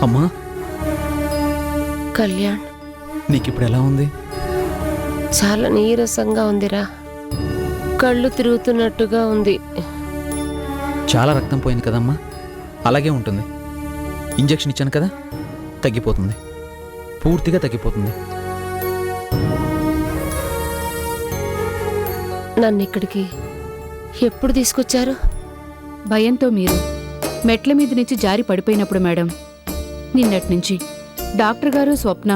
అమ్మా కళ్యాణ్, నీకిప్పుడు ఎలా ఉంది? చాలా నీరసంగా ఉందిరా. కళ్ళు తిరుగుతున్నట్టుగా ఉంది. చాలా రక్తం పోయింది కదమ్మా, అలాగే ఉంటుంది. ఇంజెక్షన్ ఇచ్చాను కదా, తగ్గిపోతుంది, పూర్తిగా తగ్గిపోతుంది. నన్ను ఇక్కడికి ఎప్పుడు తీసుకొచ్చారు? భయంతో మీరు మెట్ల మీద నుంచి జారి పడిపోయినప్పుడు మేడం. నిన్నట్నుంచి డాక్టర్ గారు స్వప్న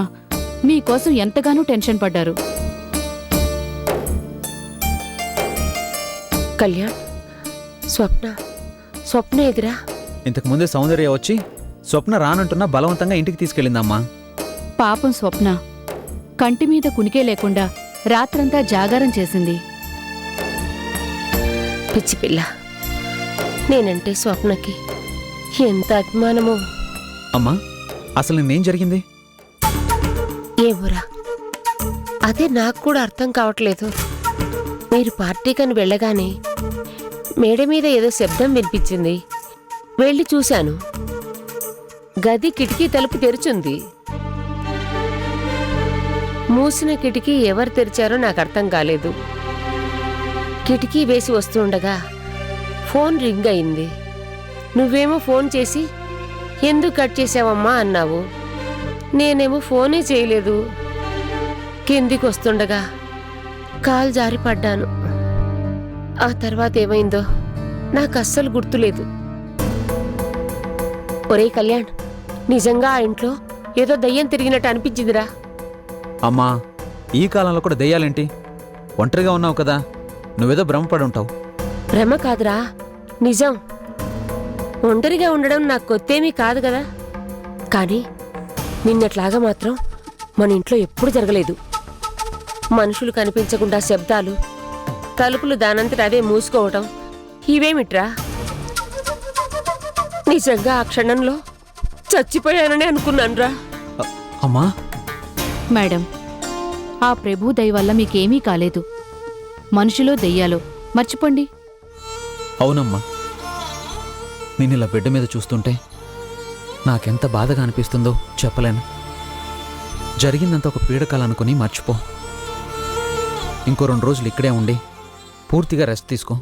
మీకోసం ఎంతగానో టెన్షన్ పడ్డారు. కళ్యాణ్, స్వప్న ఎదురా? ఇంతకుముందే సౌందర్య వచ్చి స్వప్న రానంటున్నా బలవంతంగా ఇంటికి తీసుకెళ్ళిందమ్మా. పాపం స్వప్న కంటి మీద కునికే లేకుండా రాత్రంతా జాగారం చేసింది. పిచ్చి పిల్ల, నేనంటే స్వప్నకి ఎంత అభిమానమో. అమ్మా, అసలు నిన్నేం జరిగింది? ఏమోరా, అదే నాకు కూడా అర్థం కావట్లేదు. మీరు పార్టీకని వెళ్ళగానే మేడ మీద ఏదో శబ్దం వినిపించింది. వెళ్ళి చూశాను. గది కిటికీ తలుపు తెరుచుంది. మూసిన కిటికీ ఎవరు తెరిచారో నాకు అర్థం కాలేదు. కిటికీ వేసి వస్తుండగా ఫోన్ రింగ్ అయింది. నువ్వేమో ఫోన్ చేసి ఎందుకు కట్ చేసావమ్మా అన్నావు. నేనేమో ఫోనే చేయలేదు. కిందికి వస్తుండగా కాలు జారి పడ్డాను. ఆ తర్వాత ఏమైందో నాకు అస్సలు గుర్తులేదు. ఒరే కళ్యాణ్, నిజంగా ఆ ఇంట్లో ఏదో దయ్యం తిరిగినట్టు అనిపించిందిరా. అమ్మా, ఈ కాలంలో కూడా దెయ్యాలేంటి? ఒంటరిగా ఉన్నావు కదా, నువ్వేదో భ్రమపడి ఉంటావు. భ్రమ కాదురా, నిజం. ఒంటరిగా ఉండడం నాకు కొత్తేమీ కాదు కదా. కానీ నిన్నట్లాగా మాత్రం మన ఇంట్లో ఎప్పుడు జరగలేదు. మనుషులు కనిపించకుండా శబ్దాలు, తలుపులు దానంతట అవే మూసుకోవటం, ఇవేమిట్రా? నిజంగా ఆ క్షణంలో చచ్చిపోయానని అనుకున్నానురా. అమ్మా మేడం, ఆ ప్రభు దయ వల్ల మీకేమీ కాలేదు. మనుషులో దెయ్యాలో మర్చిపోండి. అవునమ్మా, నేనిలా బిడ్డ మీద చూస్తుంటే నాకెంత బాధగా అనిపిస్తుందో చెప్పలేను. జరిగిందంతా ఒక పీడకల అనుకుని మర్చిపో. ఇంకో 2 రోజులు ఇక్కడే ఉండి పూర్తిగా రెస్ట్ తీసుకో.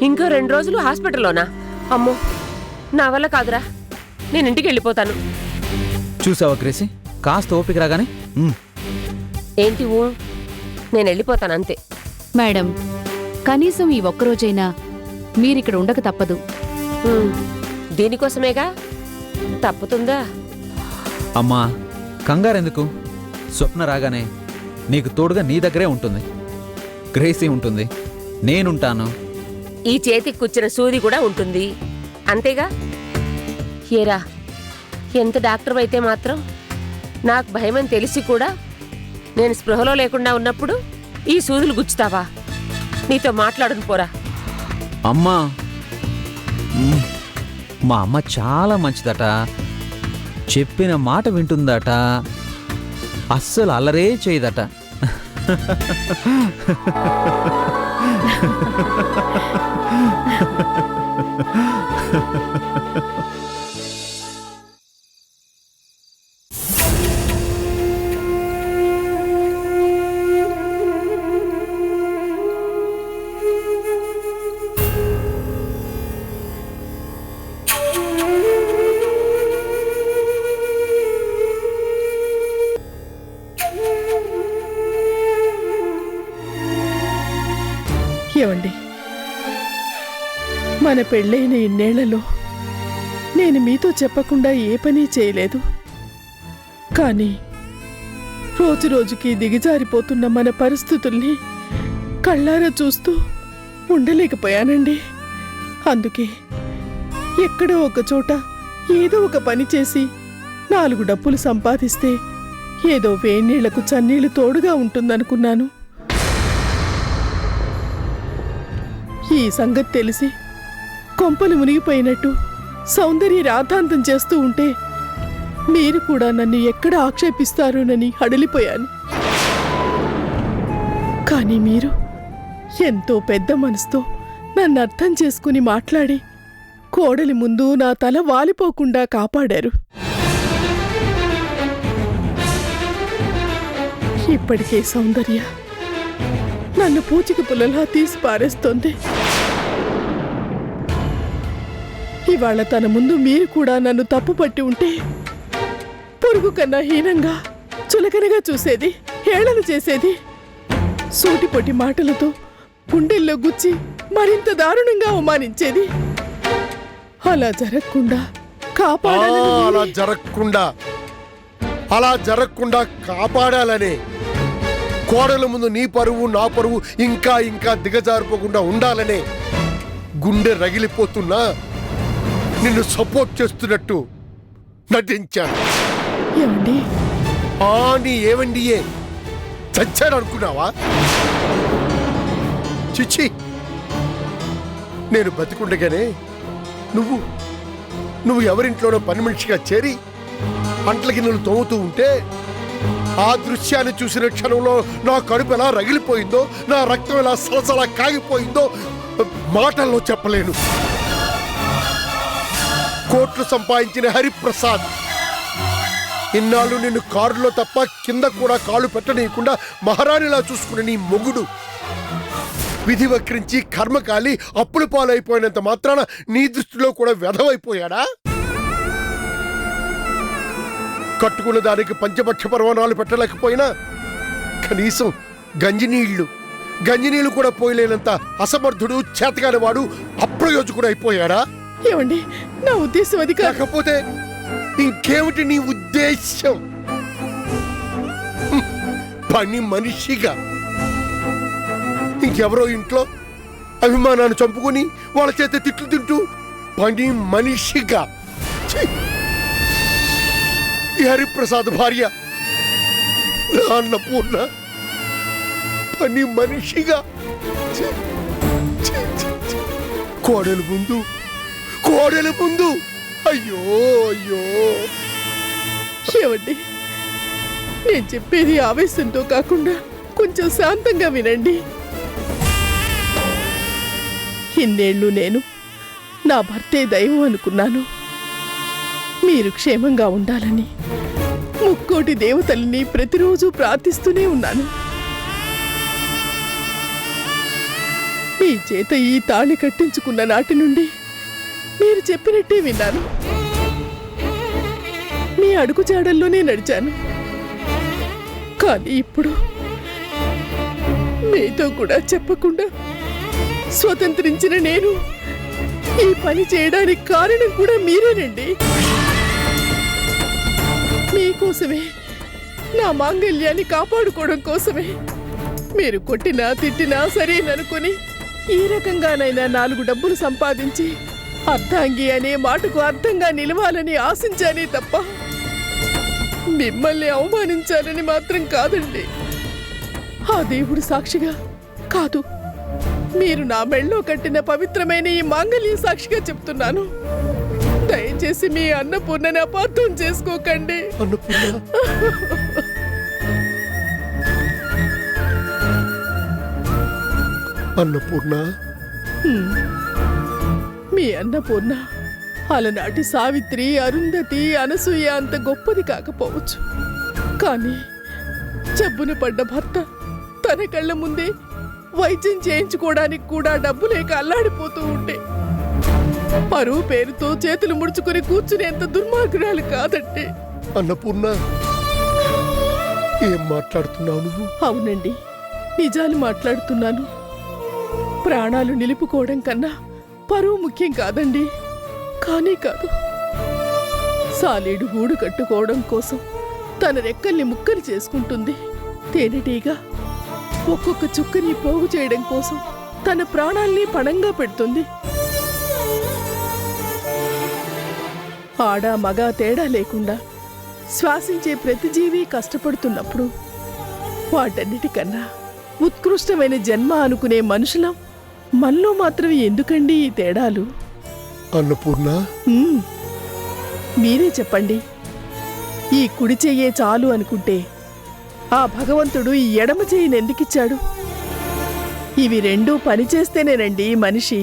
ఇంకో 2 రోజులు హాస్పిటల్లోనా? అమ్మో, నా వల్ల కాదురా, నేను ఇంటికి వెళ్ళిపోతాను. చూసావా గ్రేసి, కాస్త ఓపిక రాగానే ఏంటి నేను వెళ్ళిపోతాను అంతే. మేడం, కనీసం ఈ ఒక్కరోజైనా మీరిక్కడ ఉండక తప్పదు. దీనికోసమేగా, తప్పుతుందా? అమ్మా, కంగారెందుకు? స్వప్న రాగానే నీకు తోడుగా నీ దగ్గరే ఉంటుంది. గ్రేసీ ఉంటుంది, నేనుంటాను. ఈ చేతికి కూర్చున్న సూది కూడా ఉంటుంది, అంతేగా? ఏరా, ఎంత డాక్టర్ అయితే మాత్రం నాకు భయమని తెలిసి కూడా నేను స్పృహలో లేకుండా ఉన్నప్పుడు ఈ సూదులు గుచ్చుతావా? నీతో మాట్లాడును పోరా. అమ్మా, మా అమ్మ చాలా మంచిదట, చెప్పిన మాట వింటుందట, అస్సలు అల్లరే చేయదట. ఏవండి, మన పెళ్ళైన ఇన్నేళ్లలో నేను మీతో చెప్పకుండా ఏ పని చేయలేదు. కానీ రోజు రోజుకి దిగజారిపోతున్న మన పరిస్థితుల్ని కళ్ళారా చూస్తూ ఉండలేకపోయానండి. అందుకే ఎక్కడో ఒక చోట ఏదో ఒక పని చేసి 4 డబ్బులు సంపాదిస్తే ఏదో వేణీళ్లకు చన్నీళ్లు తోడుగా ఉంటుందనుకున్నాను. ఈ సంగతి తెలిసి కొంపలు మునిగిపోయినట్టు సౌందర్య రాద్ధాంతం చేస్తూ ఉంటే మీరు కూడా నన్ను ఎక్కడ ఆక్షేపిస్తారోనని హడలిపోయాను. కానీ మీరు ఎంతో పెద్ద మనసుతో నన్ను అర్థం చేసుకుని మాట్లాడి కోడలి ముందు నా తల వాలిపోకుండా కాపాడారు. ఇప్పటికే సౌందర్య నన్ను పూచిక పుల్లలా తీసి పారేస్తోంది. ఇవాళ తన ముందు మీరు కూడా నన్ను తప్పు పట్టి ఉంటే పురుగు కన్నా హీనంగా చులకనగా చూసేది, హేళన చేసేది, సూటిపొట్టి మాటలతో గుండెల్లో గుచ్చి మరింత దారుణంగా అవమానించేది. అలా జరగకుండా అలా జరగకుండా కాపాడాలనే కోడల ముందు నీ పరువు నా పరువు ఇంకా ఇంకా దిగజారిపోకుండా ఉండాలనే గుండె రగిలిపోతున్నా నిన్ను సపోర్ట్ చేస్తున్నట్టు నటించాను. ఏమండి? నీ ఏమండియే చచ్చాడు అనుకున్నావా? చిచ్చి, నేను బతికుండగానే నువ్వు ఎవరింట్లోనో పని మనిషిగా చేరి అంట్ల గిన్నెలు తోముతూ ఉంటే ఆ దృశ్యాన్ని చూసిన క్షణంలో నా కడుపు ఎలా రగిలిపోయిందో, నా రక్తం ఎలా సలసలా కాగిపోయిందో మాటల్లో చెప్పలేను. కోట్లు సంపాదించిన హరిప్రసాద్ ఇన్నాళ్ళు నిన్ను కారులో తప్ప కింద కూడా కాళ్ళు పెట్టనీయకుండా మహారాణిలా చూసుకునే నీ మొగుడు విధి వక్రించి కర్మకాలి అప్పులు పాలైపోయినంత మాత్రాన నీ దృష్టిలో కూడా వ్యధమైపోయాడా? కట్టుకున్న దానికి పంచపక్ష పర్వణాలు పెట్టలేకపోయినా కనీసం గంజినీళ్లు కూడా పోయలేనంత అసమర్థుడు, చేతగాని వాడు, అప్రయోజకుడు అయిపోయాడా? ఏమండి, నా ఉద్దేశం అది కాకపోతే ఇంకేమిటి నీ ఉద్దేశం? పని మనిషిగా ఇంకెవరో ఇంట్లో అభిమానాన్ని చంపుకొని వాళ్ళ చేత తిట్లు తింటూ పని మనిషిగా ఈ హరిప్రసాద్ భార్య అన్నపూర్ణ పని మనిషిగా కోడలు ముందు అయ్యో అయ్యో. ఏమండి, నేను చెప్పేది ఆవేశంతో కాకుండా కొంచెం శాంతంగా వినండి. ఇన్నేళ్లు నేను నా భర్తే దైవం అనుకున్నాను. మీరు క్షేమంగా ఉండాలని ముక్కోటి దేవతల్ని ప్రతిరోజు ప్రార్థిస్తూనే ఉన్నాను. మీ చేత ఈ తాళి కట్టించుకున్న నాటి నుండి మీరు చెప్పినట్టే విన్నాను. మీ అడుగుజాడల్లోనే నడిచాను. కానీ ఇప్పుడు మీతో కూడా చెప్పకుండా స్వతంత్రించిన నేను ఈ పని చేయడానికి కారణం కూడా మీరేనండి. మీకోసమే, నా మాంగళ్యాన్ని కాపాడుకోవడం కోసమే మీరు కొట్టినా తిట్టినా సరేననుకొని ఈ రకంగానైనా 4 డబ్బులు సంపాదించి అర్ధాంగి అనే మాటకు అర్థంగా నిలవాలని ఆశించానే తప్ప మిమ్మల్ని అవమానించాలని మాత్రం కాదండి. ఆ దేవుడు సాక్షిగా కాదు, మీరు నా మెళ్ళో కట్టిన పవిత్రమైన ఈ మాంగళ్య సాక్షిగా చెప్తున్నాను. దయచేసి మీ అన్నపూర్ణని అపార్థం చేసుకోకండి. అన్నపూర్ణ, మీ అన్నపూర్ణ అలనాటి సావిత్రి, అరుంధతి, అనసూయ అంత గొప్పది కాకపోవచ్చు. కానీ జబ్బున పడ్డ భర్త తన కళ్ళ ముందే వైద్యం చేయించుకోవడానికి కూడా డబ్బు లేక అల్లాడిపోతూ ఉంటే పరువు పేరుతో చేతులు ముడుచుకుని కూర్చునేంత దుర్మార్గురాలు కాదండి. అన్నపూర్ణ, ఏం మాట్లాడుతున్నావు నువ్వు? అవునండి, నిజాలు మాట్లాడుతున్నాను. ప్రాణాలు నిలుపుకోవడం కన్నా పరువు ముఖ్యం కాదండి. కానీ కాదు, సాలేడు గూడు కట్టుకోవడం కోసం తన రెక్కల్ని ముక్కలు చేసుకుంటుంది. తేనెటీగా ఒక్కొక్క చుక్కని పోగు చేయడం కోసం తన ప్రాణాల్ని పణంగా పెడుతుంది. ఆడ మగ తేడా లేకుండా శ్వాసించే ప్రతి జీవి కష్టపడుతున్నప్పుడు వాటన్నిటికన్నా ఉత్కృష్టమైన జన్మ అనుకునే మనుషులం మనలో మాత్రం ఎందుకండి ఈ తేడాలు? అన్నపూర్ణ, మీరే చెప్పండి. ఈ కుడి చెయ్యే చాలు అనుకుంటే ఆ భగవంతుడు ఈ ఎడమ చెయ్యిని ఎందుకిచ్చాడు? ఇవి రెండూ పనిచేస్తేనేనండి మనిషి.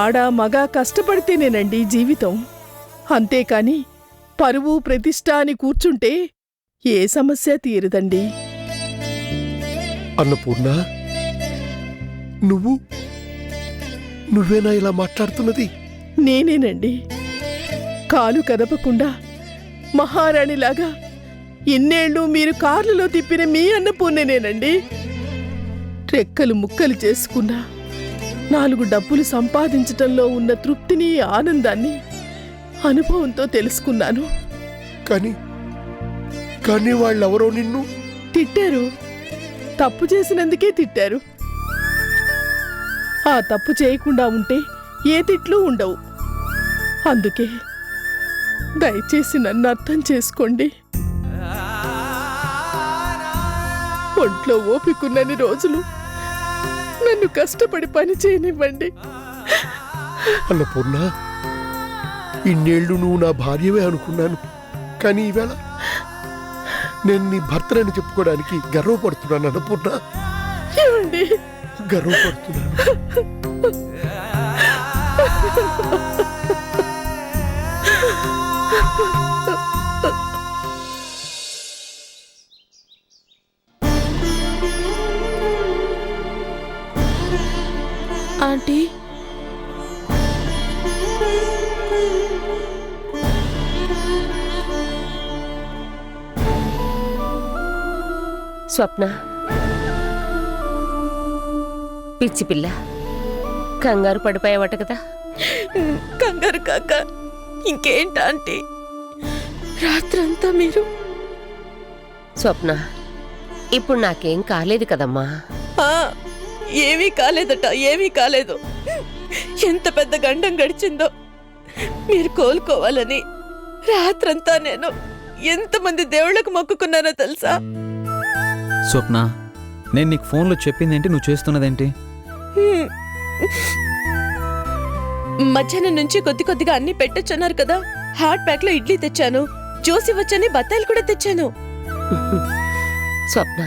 ఆడ మగ కష్టపడితేనేనండి జీవితం. అంతేకాని పరువు ప్రతిష్ట అని కూర్చుంటే ఏ సమస్య తీరదండి. అన్నపూర్ణ, నువ్వేనా ఇలా మాట్లాడుతున్నది? నేనేనండి. కాలు కదపకుండా మహారాణిలాగా ఇన్నేళ్ళు మీరు కార్లలో తిప్పిన మీ అన్నపూర్ణనేనండి. రెక్కలు ముక్కలు చేసుకున్నా 4 డబ్బులు సంపాదించటంలో ఉన్న తృప్తిని, ఆనందాన్ని అనుభవంతో తెలుసుకున్నాను. కానీ వాళ్ళెవరో నిన్ను తిట్టారు. తప్పు చేసినందుకే తిట్టారు. ఆ తప్పు చేయకుండా ఉంటే ఏ తిట్లు ఉండవు. అందుకే దయచేసి నన్ను అర్థం చేసుకోండి. ఒంట్లో ఓపికన్నన్ని రోజులు నన్ను కష్టపడి పని చేయనివ్వండి. అన్నపూర్ణ, ఇన్నేళ్లు నువ్వు నా భార్యవే అనుకున్నాను. కానీ ఈవేళ నేను నీ భర్తనని చెప్పుకోవడానికి గర్వపడుతున్నాను. అన్నపూర్ణ, ఏమండి? గర్వపడుతున్నాను. ఆంటీ, స్వప్న, పిచ్చి పిల్ల, కంగారు పడిపోయావట కదా. కంగారు కాక ఇంకేంటంటే రాత్రంతా మీరు స్వప్న, ఇప్పుడు నాకేం కాలేదు కదమ్మా. ఏమీ కాలేదట, ఏమీ కాలేదు. ఎంత పెద్ద గండం గడిచిందో. మీరు కోలుకోవాలని రాత్రంతా నేను ఎంతమంది దేవుళ్ళకు మొక్కుకున్నానో తెలుసా? స్వప్న, నేను నీకు ఫోన్లో చెప్పిందేంటి, నువ్వు చేస్తున్నదేంటి? మధ్యాహ్నం నుంచి కొద్దిగా అన్ని పెట్టొచ్చన్నారు కదా. హాట్ ప్యాక్ లో ఇడ్లీ తెచ్చాను, జ్యూస్ ఇవ్వచ్చని బత్తాయిలు కూడా తెచ్చాను. స్వప్న,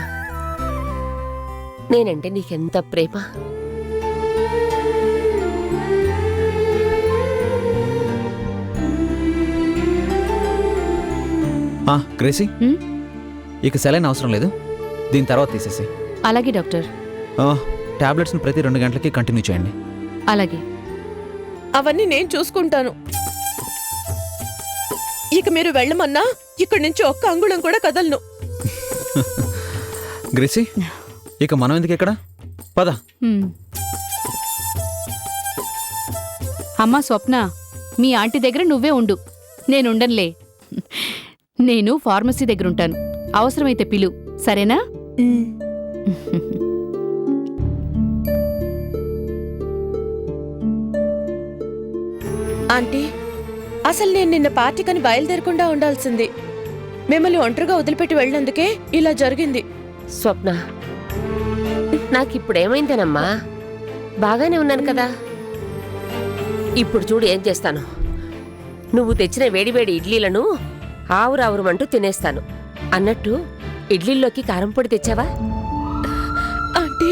నేనంటే నీకెంత ప్రేమ. గ్రేసీ, హ్మ్? ఇక సెలైన్ అవసరం లేదు, దీని తర్వాత తీసేసి. అలాగే డాక్టర్. టాబ్లెట్స్ని ప్రతి 2 గంటలకి కంటిన్యూ చేయండి. అలాగే. అవన్నీ నేను చూసుకుంటాను. ఇక మీరు వెళ్ళమన్నా ఇక్కడి నుంచి ఒక్క అంగుళం కూడా కదలను. గ్రేసీ, ఇక మనం ఎందుకు ఇక్కడ? పద. అమ్మా స్వప్న, మీ ఆంటీ దగ్గర నువ్వే ఉండు, నేనుండనులే. నేను ఫార్మసీ దగ్గర ఉంటాను, అవసరమైతే పిలు, సరేనా? ఆంటీ, అసలు నేను నిన్న పార్టీకని బయలుదేరకుండా ఉండాల్సింది. మిమ్మల్ని ఒంటరిగా వదిలిపెట్టి వెళ్ళినందుకే ఇలా జరిగింది. స్వప్న, నాకిప్పుడేమైందేనమ్మా? బాగానే ఉన్నాను కదా. ఇప్పుడు చూడు ఏం చేస్తాను. నువ్వు తెచ్చిన వేడివేడి ఇడ్లీలను ఆవురావురమంటూ తినేస్తాను. అన్నట్టు ఇడ్లీల్లోకి కారం పొడి తెచ్చావా? ఆంటీ,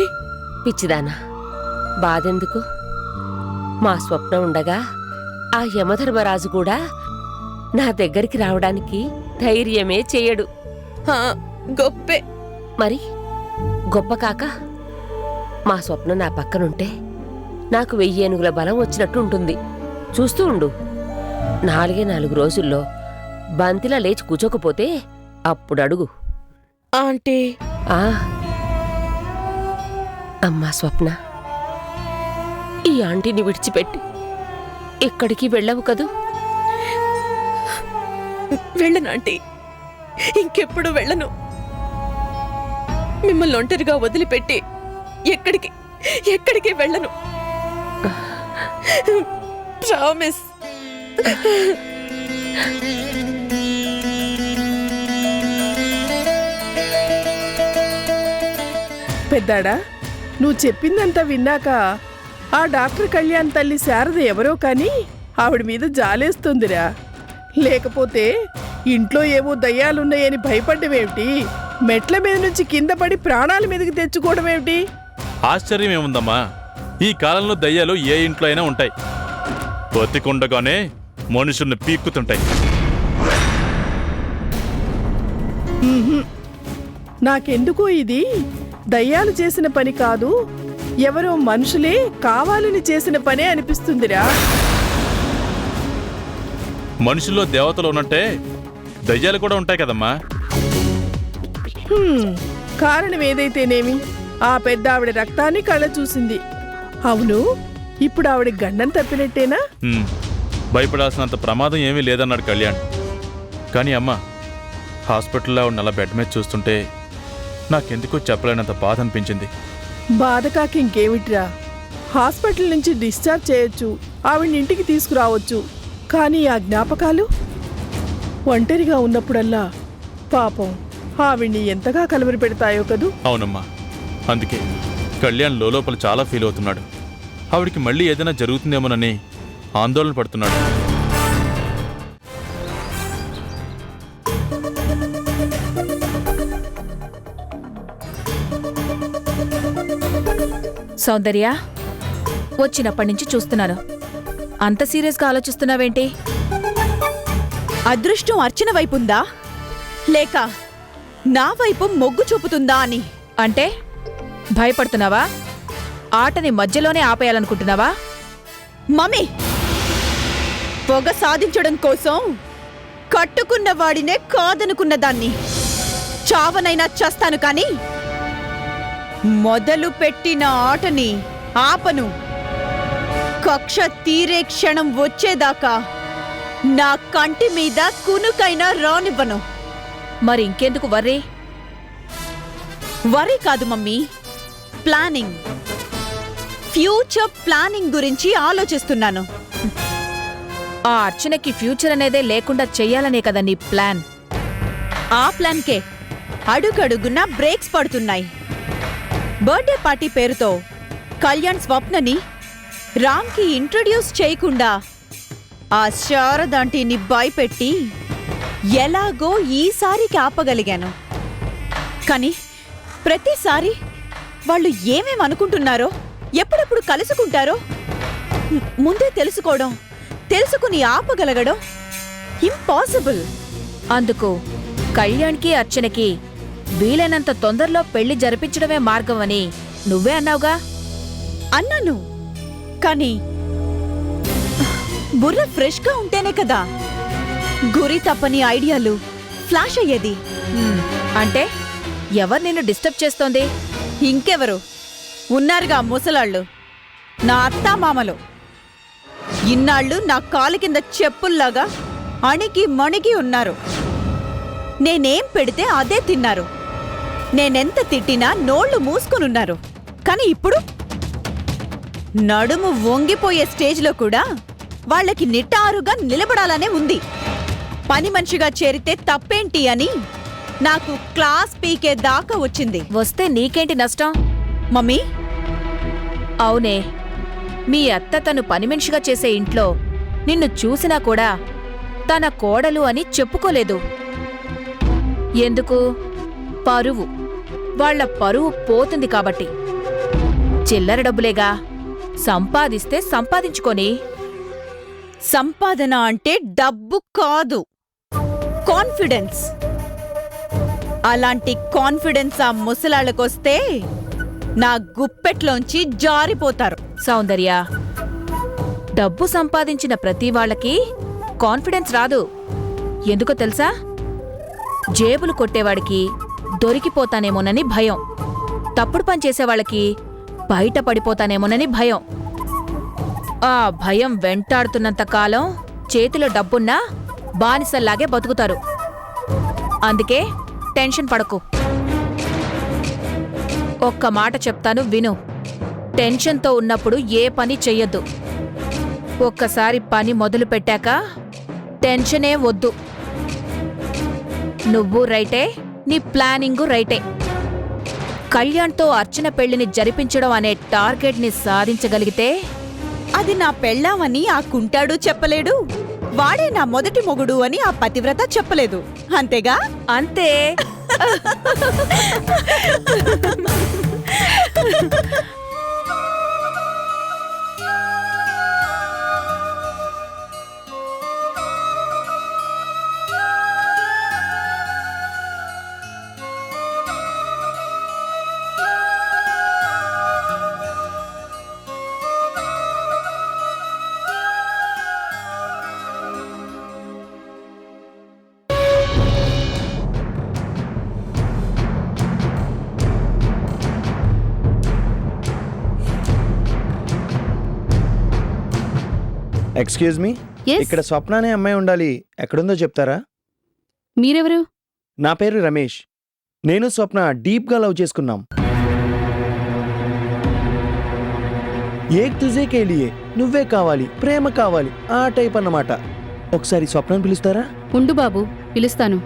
పిచ్చిదానా, బాధెందుకు? మా స్వప్న ఉండగా ఆ యమధర్మరాజు కూడా నా దగ్గరికి రావడానికి ధైర్యమే చెయ్యడు. గొప్పే. మరి గొప్ప కాక మా స్వప్న నా పక్కనుంటే నాకు 1000 ఏనుగుల బలం వచ్చినట్టు ఉంటుంది. చూస్తూ ఉండు. 4 రోజుల్లో బంతిలా లేచి కూచోకపోతే అప్పుడు అడుగు. ఆంటీ. అమ్మా స్వప్న, ఈ ఆంటీని విడిచిపెట్టి ఎక్కడికి వెళ్ళవు కదూ? వెళ్ళను ఆంటీ, ఇంకెప్పుడు వెళ్ళను. మిమ్మల్ని ఒంటరిగా వదిలిపెట్టి ఎక్కడికి వెళ్ళను. ప్రామిస్. పెద్దాడా, నువ్వు చెప్పిందంతా విన్నాక ఆ డాక్టర్ కళ్యాణ్ తల్లి శారద ఎవరో కానీ ఆవిడ మీద జాలేస్తుందిరా. లేకపోతే ఇంట్లో ఏవో దయ్యాలున్నాయని భయపడ్డమేమిటి? మెట్ల మీద నుంచి కింద పడి ప్రాణాల మీదకి తెచ్చుకోవడం ఏమిటి? ఆశ్చర్యం ఏముందమ్మా, ఈ కాలంలో దయ్యాలు ఏ ఇంట్లో అయినా ఉంటాయి. బతికుండగానే మనుషుల్ని పీక్కుతుంటాయి. నాకెందుకో ఇది దయ్యాలు చేసిన పని కాదు, ఎవరో మనుషులే కావాలని చేసిన పనే అనిపిస్తుందిరా. మనుషుల్లో దేవతలు ఉన్నట్టే దయ్యాలు కూడా ఉంటాయి కదమ్మా. కారణం ఏదైతేనేమి, ఆ పెద్ద ఆవిడ రక్తాన్ని కళ్ళ చూసింది. అవును, ఇప్పుడు ఆవిడ గండం తప్పినట్టేనా? భయపడాల్సినంత ప్రమాదం ఏమీ లేదన్నాడు కళ్యాణ్. కానీ అమ్మ, హాస్పిటల్లో ఉన్న అలా బెడ్ మీద చూస్తుంటే నాకెందుకో చెప్పలేనంత బాధ అనిపించింది. బాధ కాక ఇంకేమిట్రా, హాస్పిటల్ నుంచి డిశ్చార్జ్ చేయొచ్చు, ఆవిడ ఇంటికి తీసుకురావచ్చు. కానీ ఆ జ్ఞాపకాలు ఒంటరిగా ఉన్నప్పుడల్లా పాపం ఆవిడ్ని ఎంతగా కలవరి పెడతాయో కదూ. అవునమ్మా, అందుకే కళ్యాణ్ లోపల చాలా ఫీల్ అవుతున్నాడు. ఆవిడికి మళ్ళీ ఏదైనా జరుగుతుందేమోనని ఆందోళన పడుతున్నాడు. సౌందర్య, వచ్చినప్పటి నుంచి చూస్తున్నాను, అంత సీరియస్గా ఆలోచిస్తున్నావేంటి? అదృష్టం అర్చన వైపుందా లేక నా వైపు మొగ్గు చూపుతుందా అని. అంటే భయపడుతున్నావా? ఆటని మధ్యలోనే ఆపేయాలనుకుంటున్నావా? మమ్మీ, పొగ సాధించడం కోసం కట్టుకున్న వాడినే కాదనుకున్న దాన్ని చావనైనా చేస్తాను కాని మొదలు పెట్టిన ఆటని ఆపను. కక్ష తీరే క్షణం వచ్చేదాకా నా కంటి మీద కునుకైనా రానివ్వను. మరి ఇంకెందుకు వర్రీ? వరీ కాదు మమ్మీ, ప్లానింగ్, ఫ్యూచర్ ప్లానింగ్ గురించి ఆలోచిస్తున్నాను. ఆ అర్చనకి ఫ్యూచర్ అనేదే లేకుండా చెయ్యాలనే కదా నీ ప్లాన్. ఆ ప్లాన్కే అడుగడుగునా బ్రేక్స్ పడుతున్నాయి. బర్త్డే పార్టీ పేరుతో కళ్యాణ్ స్వప్నని రామ్కి ఇంట్రడ్యూస్ చేయకుండా ఆ శారదాంటిని భయపెట్టి ఎలాగో ఈసారికి ఆపగలిగాను. కానీ ప్రతిసారి వాళ్ళు ఏమేమనుకుంటున్నారో, ఎప్పుడెప్పుడు కలుసుకుంటారో ముందే తెలుసుకోవడం, తెలుసుకుని ఆపగలగడం ఇంపాసిబుల్. అందుకు కళ్యాణ్కి అర్చనకి వీలైనంత తొందరలో పెళ్లి జరిపించడమే మార్గం అని నువ్వే అన్నావుగా. అన్నాను, కానీ బుర్ర ఫ్రెష్గా ఉంటేనే కదా గురి తప్పని ఐడియాలు ఫ్లాష్ అయ్యేది. అంటే ఎవరు నిన్ను డిస్టర్బ్ చేస్తోంది? ఇంకెవరు ఉన్నారుగా ముసలాళ్ళు, నా అత్తామామలు. ఇన్నాళ్ళు నా కాలు కింద చెప్పుల్లాగా అణిగి మణిగి ఉన్నారు. నేనేం పెడితే అదే తిన్నారు. నేనెంత తిట్టినా నోళ్లు మూసుకొనున్నారు. కానీ ఇప్పుడు నడుము వంగిపోయే స్టేజ్లో కూడా వాళ్ళకి నిటారుగా నిలబడాలనే ఉంది. పని మనిషిగా చేరితే తప్పేంటి అని నాకు క్లాస్ పీకే దాకా వచ్చింది. వస్తే నీకేంటి నష్టం? మమ్మీ, అవునే, మీ అత్త తను పని మనిషిగా చేసే ఇంట్లో నిన్ను చూసినా కూడా తన కోడలు అని చెప్పుకోలేదు. ఎందుకు? పరువు. వాళ్ళ పరువు పోతుంది కాబట్టి. చిల్లర డబ్బులేగా, సంపాదిస్తే సంపాదించుకొని. సంపాదన అంటే డబ్బు కాదు, కాన్ఫిడెన్స్. అలాంటి కాన్ఫిడెన్స్ ఆ ముసలాళ్ళకొస్తే నా గుప్పెట్లోంచి జారిపోతారు. సౌందర్య, డబ్బు సంపాదించిన ప్రతి వాళ్ళకి కాన్ఫిడెన్స్ రాదు. ఎందుకో తెలుసా? జేబులు కొట్టేవాడికి దొరికిపోతానేమోనని భయం, తప్పుడు పని చేసేవాళ్ళకి బయట పడిపోతానేమోనని భయం. ఆ భయం వెంటాడుతున్నంత కాలం చేతిలో డబ్బున్నా బానిసల్లాగే బతుకుతారు. అందుకే టెన్షన్ పడకు. ఒక్క మాట చెప్తాను విను. టెన్షన్తో ఉన్నప్పుడు ఏ పని చెయ్యొద్దు. ఒక్కసారి పని మొదలు పెట్టాక టెన్షనే వద్దు. నువ్వు రైటే, నీ ప్లానింగు రైటే. కళ్యాణ్తో అర్చన పెళ్లిని జరిపించడం అనే టార్గెట్ని సాధించగలిగితే అది నా పెళ్ళామని ఆ కుంటాడు చెప్పలేడు, వాడే నా మొదటి మొగుడు అని ఆ పతివ్రత చెప్పలేదు. అంతేగా? అంతే. Excuse me, Yes? ఇక్కడ స్వప్న అనే అమ్మాయి ఉండాలి, ఎక్కడుందో చెప్తారా? మీరెవరు? నా పేరు రమేష్. నేను స్వప్న డీప్గా లవ్ చేసుకున్నాం. ఏక్ తుజే కేలియే, నువ్వే కావాలి, ప్రేమ కావాలి, ఆ టైప్ అన్నమాట. ఒకసారి స్వప్నను పిలుస్తారా? ఉండు బాబు, పిలుస్తాను.